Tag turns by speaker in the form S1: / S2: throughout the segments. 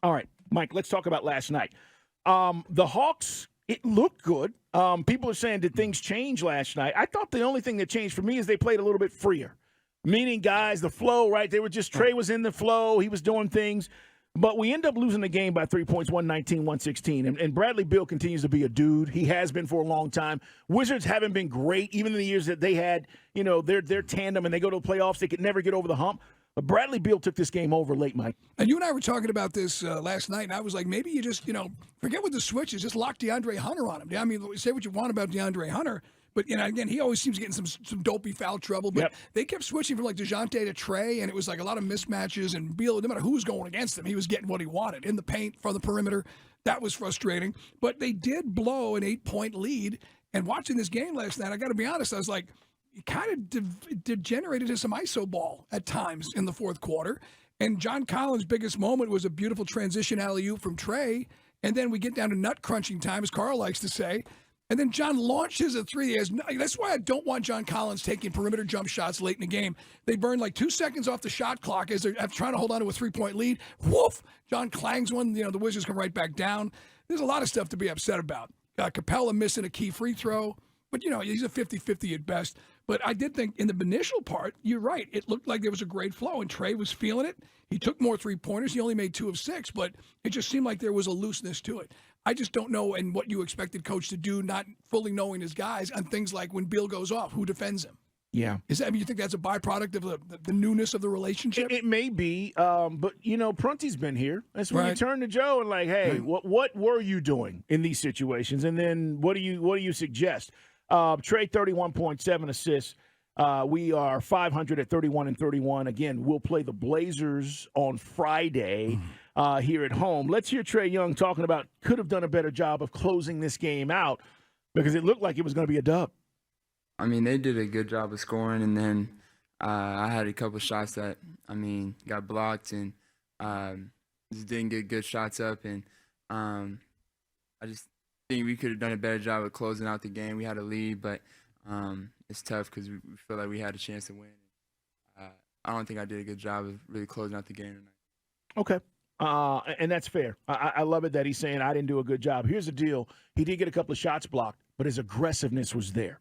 S1: All right, Mike, let's talk about last night. The Hawks, it looked good. People are saying, did things change last night? I thought the only thing that changed for me is they played a little bit freer. Meaning, guys, the flow, right? They were just, Trey was in the flow. He was doing things. But we end up losing the game by 3 points, 119-116. And Bradley Beal continues to be a dude. He has been for a long time. Wizards haven't been great, even in the years that they had, their tandem and they go to the playoffs. They could never get over the hump. But Bradley Beal took this game over late, Mike.
S2: And you and I were talking about this last night, and I was like, maybe you just, forget what the switch is. Just lock DeAndre Hunter on him. I mean, say what you want about DeAndre Hunter. But, again, he always seems to get in some dopey foul trouble. But They kept switching from, DeJounte to Trey, and it was, a lot of mismatches. And Beal, no matter who was going against him, he was getting what he wanted in the paint, from the perimeter. That was frustrating. But they did blow an 8-point lead. And watching this game last night, I got to be honest, I was like, it kind of degenerated to some iso ball at times in the fourth quarter. And John Collins' biggest moment was a beautiful transition alley-oop from Trey. And then we get down to nut crunching time, as Carl likes to say. And then John launches a three. That's why I don't want John Collins taking perimeter jump shots late in the game. They burn 2 seconds off the shot clock as they're trying to hold on to a 3-point lead. Woof! John clangs one. The Wizards come right back down. There's a lot of stuff to be upset about. Capella missing a key free throw. But, he's a 50-50 at best. But I did think in the initial part, you're right. It looked like there was a great flow, and Trey was feeling it. He took more three-pointers. He only made 2 of 6, but it just seemed like there was a looseness to it. I just don't know and what you expected Coach to do, not fully knowing his guys, on things like when Beal goes off, who defends him?
S1: Yeah.
S2: You think that's a byproduct of the newness of the relationship?
S1: It may be, but, Prunty's been here. That's when
S2: Right.
S1: you turn to Joe and hey, what were you doing in these situations? And then what do you suggest? Trey, 31.7 assists. We are 500 at 31-31. Again, we'll play the Blazers on Friday here at home. Let's hear Trae Young talking about could have done a better job of closing this game out because it looked like it was going to be a dub.
S3: I mean, they did a good job of scoring, and then I had a couple shots that, got blocked and just didn't get good shots up. And I just think we could have done a better job of closing out the game. We had a lead, but it's tough because we feel like we had a chance to win. I don't think I did a good job of really closing out the game tonight.
S1: Okay. And that's fair. I love it that he's saying I didn't do a good job. Here's the deal. He did get a couple of shots blocked, but his aggressiveness was there.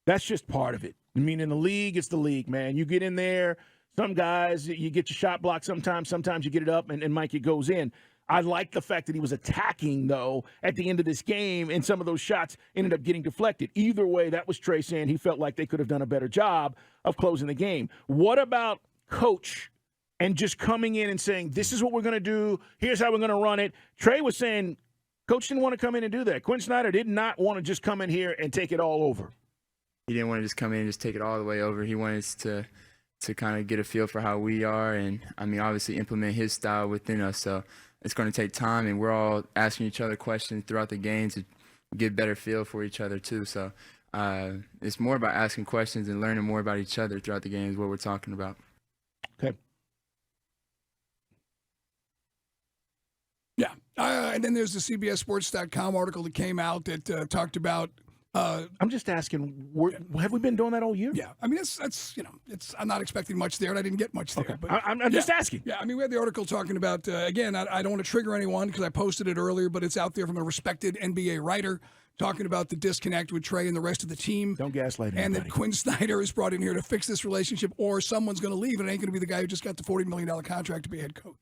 S1: That's just part of it. I mean, in the league, it's the league, man. You get in there. Some guys, you get your shot blocked sometimes. Sometimes you get it up, and Mike, it goes in. I like the fact that he was attacking, though, at the end of this game, and some of those shots ended up getting deflected. Either way, that was Trey saying he felt like they could have done a better job of closing the game. What about Coach and just coming in and saying, this is what we're going to do, here's how we're going to run it? Trey was saying Coach didn't want to come in and do that. Quin Snyder did not want to just come in here and take it all over.
S3: He didn't want to just come in and just take it all the way over. He wanted us to kind of get a feel for how we are and, obviously implement his style within us. So it's going to take time, and we're all asking each other questions throughout the game to get a better feel for each other too. So it's more about asking questions and learning more about each other throughout the game is what we're talking about.
S1: Okay.
S2: Yeah. And then there's the CBSSports.com article that came out that talked about
S1: I'm just asking, have we been doing that all year?
S2: Yeah, that's I'm not expecting much there, and I didn't get much there.
S1: Okay.
S2: But
S1: I'm just asking.
S2: Yeah, we had the article talking about again. I don't want to trigger anyone because I posted it earlier, but it's out there from a respected NBA writer talking about the disconnect with Trey and the rest of the team.
S1: Don't gaslight anybody.
S2: And that Quin Snyder is brought in here to fix this relationship, or someone's going to leave, and it ain't going to be the guy who just got the $40 million contract to be head coach.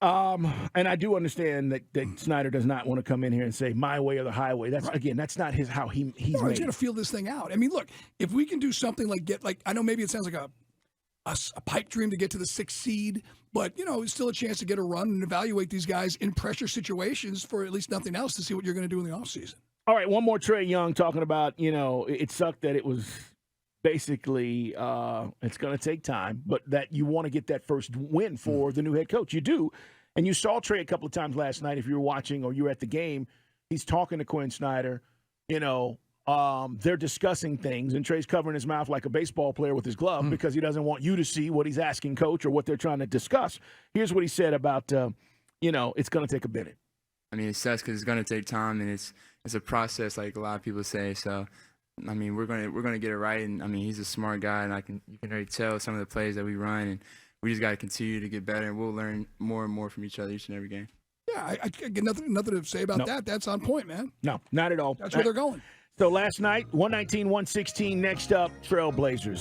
S1: And I do understand that Snyder does not want to come in here and say my way or the highway. That's right. Again, that's not how he's
S2: made. He's going to feel this thing out. Look, if we can do something like I know maybe it sounds like a pipe dream to get to the 6th seed, but it's still a chance to get a run and evaluate these guys in pressure situations for at least nothing else to see what you're going to do in the offseason.
S1: All right, one more Trae Young talking about it sucked that it was basically it's going to take time, but that you want to get that first win for the new head coach. You do. And you saw Trey a couple of times last night if you were watching or you were at the game. He's talking to Quin Snyder. They're discussing things, and Trey's covering his mouth like a baseball player with his glove because he doesn't want you to see what he's asking Coach or what they're trying to discuss. Here's what he said about, it's going to take a minute.
S3: It sucks because it's going to take time, and it's a process like a lot of people say. So, we're going to get it right. And, he's a smart guy, and you can already tell some of the plays that we run, and we just got to continue to get better, and we'll learn more and more from each other each and every game.
S2: Yeah, I get nothing to say about that. That's on point, man.
S1: No, not at all.
S2: That's where they're going.
S1: So last night, 119-116. Next up, Trailblazers.